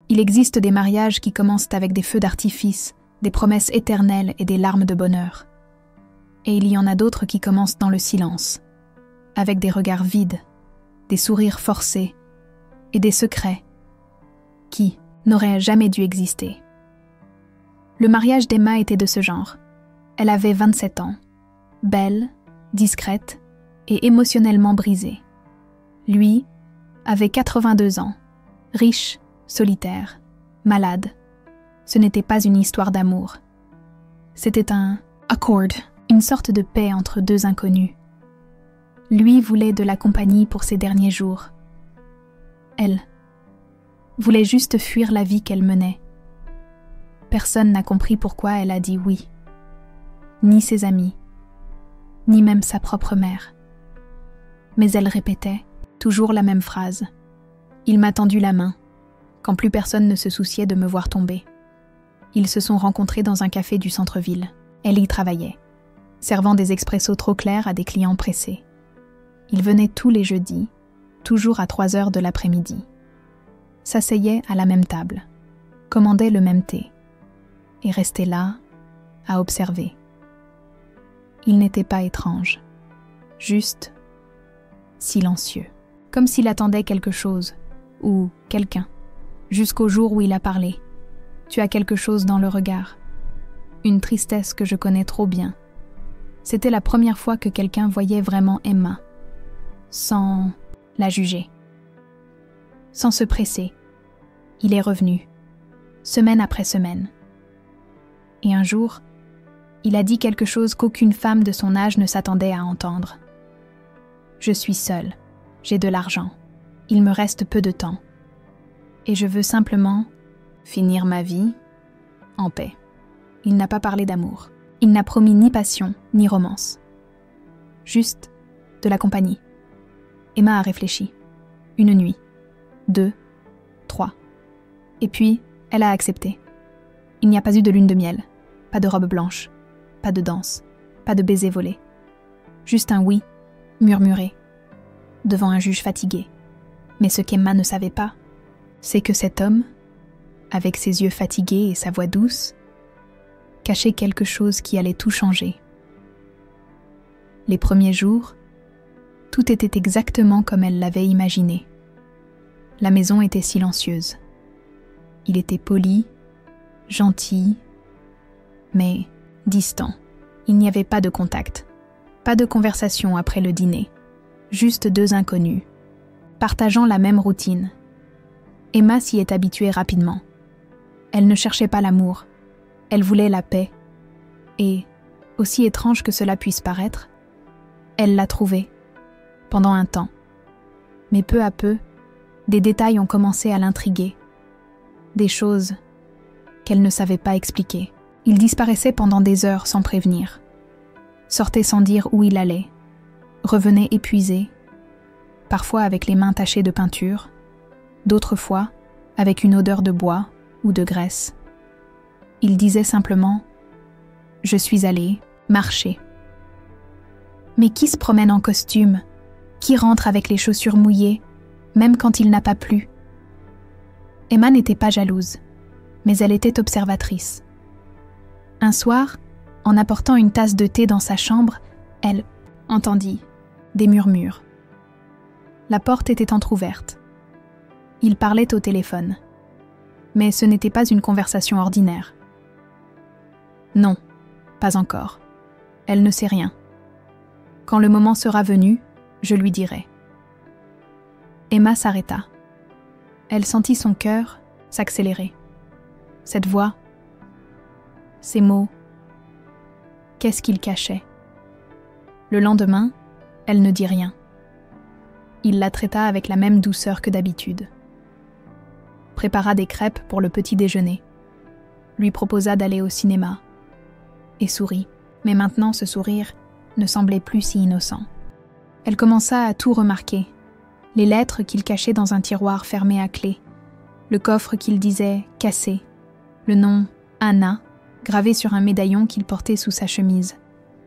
Il existe des mariages qui commencent avec des feux d'artifice, des promesses éternelles et des larmes de bonheur. Et il y en a d'autres qui commencent dans le silence, avec des regards vides, des sourires forcés et des secrets qui n'auraient jamais dû exister. Le mariage d'Emma était de ce genre. Elle avait 27 ans, belle, discrète et émotionnellement brisée. Lui avait 82 ans, riche, solitaire, malade. Ce n'était pas une histoire d'amour. C'était un accord, une sorte de paix entre deux inconnus. Lui voulait de la compagnie pour ses derniers jours. Elle voulait juste fuir la vie qu'elle menait. Personne n'a compris pourquoi elle a dit oui. Ni ses amis, ni même sa propre mère. Mais elle répétait toujours la même phrase. Il m'a tendu la main, quand plus personne ne se souciait de me voir tomber. Ils se sont rencontrés dans un café du centre-ville. Elle y travaillait, servant des expressos trop clairs à des clients pressés. Il venait tous les jeudis, toujours à 3h de l'après-midi. S'asseyait à la même table, commandait le même thé, et restait là, à observer. Il n'était pas étrange, juste silencieux, comme s'il attendait quelque chose, ou quelqu'un, jusqu'au jour où il a parlé. Tu as quelque chose dans le regard, une tristesse que je connais trop bien. C'était la première fois que quelqu'un voyait vraiment Emma, sans la juger, sans se presser. Il est revenu, semaine après semaine. Et un jour, il a dit quelque chose qu'aucune femme de son âge ne s'attendait à entendre. « Je suis seule, j'ai de l'argent, il me reste peu de temps, et je veux simplement finir ma vie en paix. » Il n'a pas parlé d'amour. Il n'a promis ni passion, ni romance. Juste de la compagnie. Emma a réfléchi. 1 nuit, 2, 3. Et puis, elle a accepté. Il n'y a pas eu de lune de miel, pas de robe blanche, pas de danse, pas de baiser volé. Juste un oui, murmuré, devant un juge fatigué. Mais ce qu'Emma ne savait pas, c'est que cet homme, avec ses yeux fatigués et sa voix douce, cachait quelque chose qui allait tout changer. Les premiers jours, tout était exactement comme elle l'avait imaginé. La maison était silencieuse. Il était poli, gentil, mais distant. Il n'y avait pas de contact, pas de conversation après le dîner, juste 2 inconnus, partageant la même routine. Emma s'y est habituée rapidement. Elle ne cherchait pas l'amour, elle voulait la paix. Et, aussi étrange que cela puisse paraître, elle l'a trouvé, pendant un temps. Mais peu à peu, des détails ont commencé à l'intriguer, des choses qu'elle ne savait pas expliquer. Il disparaissait pendant des heures sans prévenir, sortait sans dire où il allait, revenait épuisé, parfois avec les mains tachées de peinture, d'autres fois avec une odeur de bois ou de graisse. Il disait simplement « Je suis allé marcher ». Mais qui se promène en costume? Qui rentre avec les chaussures mouillées, même quand il n'a pas plu? Emma n'était pas jalouse, mais elle était observatrice. Un soir, en apportant une tasse de thé dans sa chambre, elle entendit des murmures. La porte était entr'ouverte. Il parlait au téléphone. Mais ce n'était pas une conversation ordinaire. Non, pas encore. Elle ne sait rien. Quand le moment sera venu, je lui dirai. Emma s'arrêta. Elle sentit son cœur s'accélérer. Cette voix, ces mots, qu'est-ce qu'il cachait? Le lendemain, elle ne dit rien. Il la traita avec la même douceur que d'habitude. Prépara des crêpes pour le petit déjeuner. Lui proposa d'aller au cinéma. Et sourit. Mais maintenant, ce sourire ne semblait plus si innocent. Elle commença à tout remarquer. Les lettres qu'il cachait dans un tiroir fermé à clé. Le coffre qu'il disait « cassé ». Le nom « Anna » gravé sur un médaillon qu'il portait sous sa chemise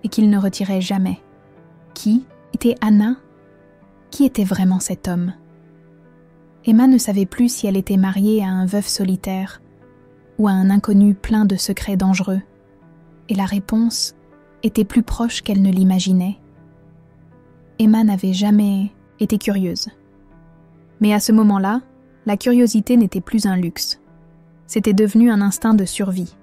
et qu'il ne retirait jamais. Qui était Anna? Qui était vraiment cet homme? Emma ne savait plus si elle était mariée à un veuf solitaire ou à un inconnu plein de secrets dangereux, et la réponse était plus proche qu'elle ne l'imaginait. Emma n'avait jamais été curieuse. Mais à ce moment-là, la curiosité n'était plus un luxe. C'était devenu un instinct de survie.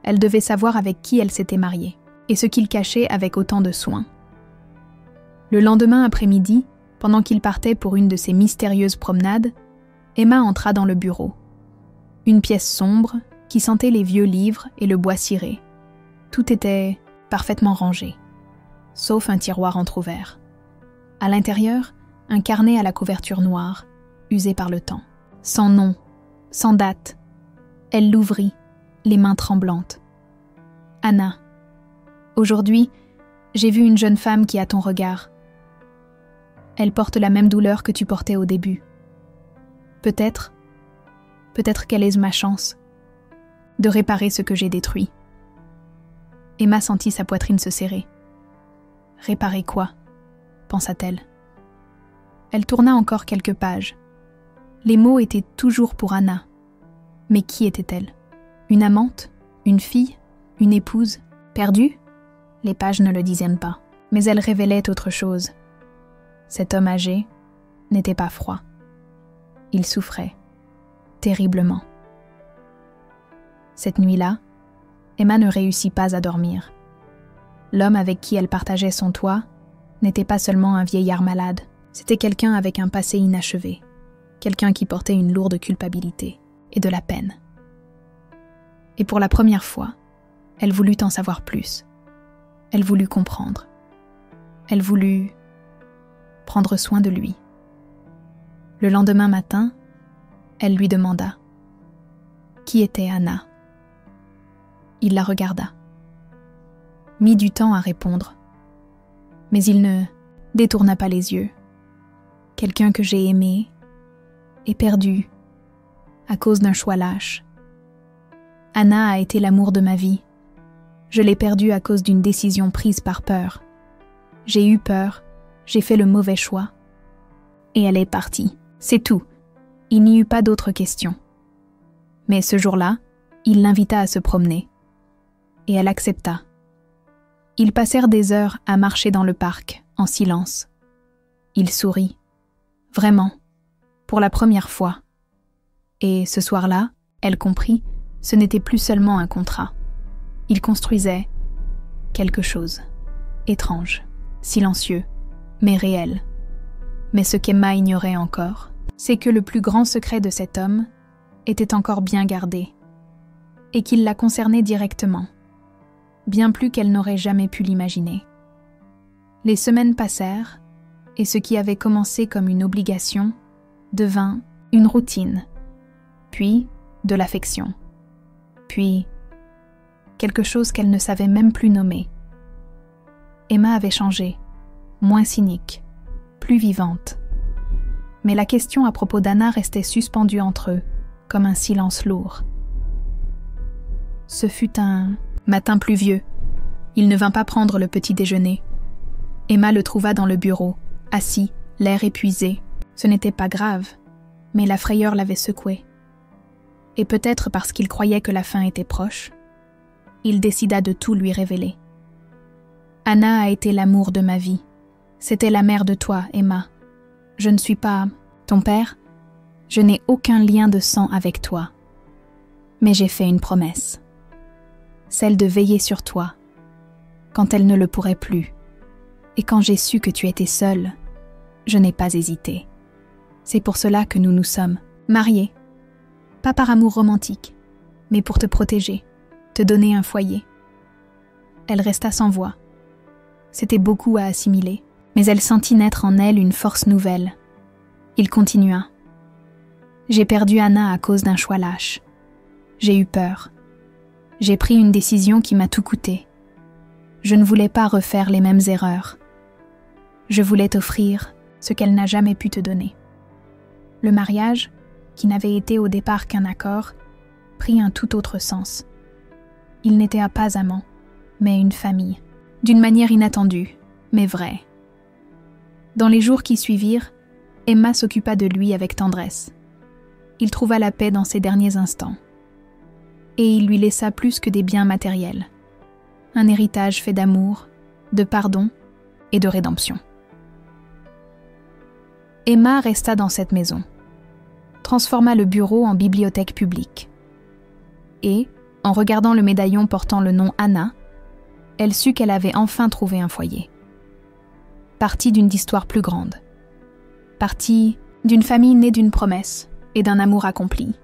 Elle devait savoir avec qui elle s'était mariée, et ce qu'il cachait avec autant de soin. Le lendemain après-midi, pendant qu'il partait pour une de ses mystérieuses promenades, Emma entra dans le bureau. Une pièce sombre qui sentait les vieux livres et le bois ciré. Tout était parfaitement rangé, sauf un tiroir entrouvert. À l'intérieur, un carnet à la couverture noire, usé par le temps. Sans nom, sans date. Elle l'ouvrit, les mains tremblantes. « Anna, aujourd'hui, j'ai vu une jeune femme qui a ton regard. Elle porte la même douleur que tu portais au début. Peut-être qu'elle est ma chance de réparer ce que j'ai détruit. » Emma sentit sa poitrine se serrer. « Réparer quoi ?» pensa-t-elle. Elle tourna encore quelques pages. Les mots étaient toujours pour Anna. Mais qui était-elle? Une amante? Une fille? Une épouse? Perdue? Les pages ne le disaient pas. Mais elles révélaient autre chose. Cet homme âgé n'était pas froid. Il souffrait, terriblement. Cette nuit-là, Emma ne réussit pas à dormir. L'homme avec qui elle partageait son toit n'était pas seulement un vieillard malade, c'était quelqu'un avec un passé inachevé, quelqu'un qui portait une lourde culpabilité et de la peine. Et pour la première fois, elle voulut en savoir plus. Elle voulut comprendre. Elle voulut prendre soin de lui. Le lendemain matin, elle lui demanda « Qui était Anna ?» Il la regarda. Mit du temps à répondre, mais il ne détourna pas les yeux. Quelqu'un que j'ai aimé et perdu à cause d'un choix lâche. Anna a été l'amour de ma vie. Je l'ai perdue à cause d'une décision prise par peur. J'ai eu peur, j'ai fait le mauvais choix. Et elle est partie. C'est tout. Il n'y eut pas d'autres questions. Mais ce jour-là, il l'invita à se promener. Et elle accepta. Ils passèrent des heures à marcher dans le parc, en silence. Il sourit. Vraiment. Pour la première fois. Et ce soir-là, elle comprit, ce n'était plus seulement un contrat. Il construisait quelque chose. Étrange, silencieux, mais réel. Mais ce qu'Emma ignorait encore, c'est que le plus grand secret de cet homme était encore bien gardé, et qu'il la concernait directement, bien plus qu'elle n'aurait jamais pu l'imaginer. Les semaines passèrent, et ce qui avait commencé comme une obligation devint une routine, puis de l'affection, puis quelque chose qu'elle ne savait même plus nommer. Emma avait changé, moins cynique, plus vivante. Mais la question à propos d'Anna restait suspendue entre eux, comme un silence lourd. Ce fut un matin pluvieux. Il ne vint pas prendre le petit déjeuner. Emma le trouva dans le bureau, assis, l'air épuisé. Ce n'était pas grave, mais la frayeur l'avait secoué. Et peut-être parce qu'il croyait que la fin était proche, il décida de tout lui révéler. Anna a été l'amour de ma vie. C'était la mère de toi, Emma. Je ne suis pas ton père. Je n'ai aucun lien de sang avec toi. Mais j'ai fait une promesse. Celle de veiller sur toi, quand elle ne le pourrait plus. Et quand j'ai su que tu étais seule, je n'ai pas hésité. C'est pour cela que nous nous sommes mariés. Pas par amour romantique, mais pour te protéger, te donner un foyer. Elle resta sans voix. C'était beaucoup à assimiler, mais elle sentit naître en elle une force nouvelle. Il continua. J'ai perdu Anna à cause d'un choix lâche. J'ai eu peur. J'ai pris une décision qui m'a tout coûté. Je ne voulais pas refaire les mêmes erreurs. Je voulais t'offrir ce qu'elle n'a jamais pu te donner. Le mariage, qui n'avait été au départ qu'un accord, prit un tout autre sens. Ils n'étaient pas amants, mais une famille, d'une manière inattendue, mais vraie. Dans les jours qui suivirent, Emma s'occupa de lui avec tendresse. Il trouva la paix dans ses derniers instants. Et il lui laissa plus que des biens matériels. Un héritage fait d'amour, de pardon et de rédemption. Emma resta dans cette maison, transforma le bureau en bibliothèque publique. Et, en regardant le médaillon portant le nom Anna, elle sut qu'elle avait enfin trouvé un foyer. Partie d'une histoire plus grande. Partie d'une famille née d'une promesse et d'un amour accompli.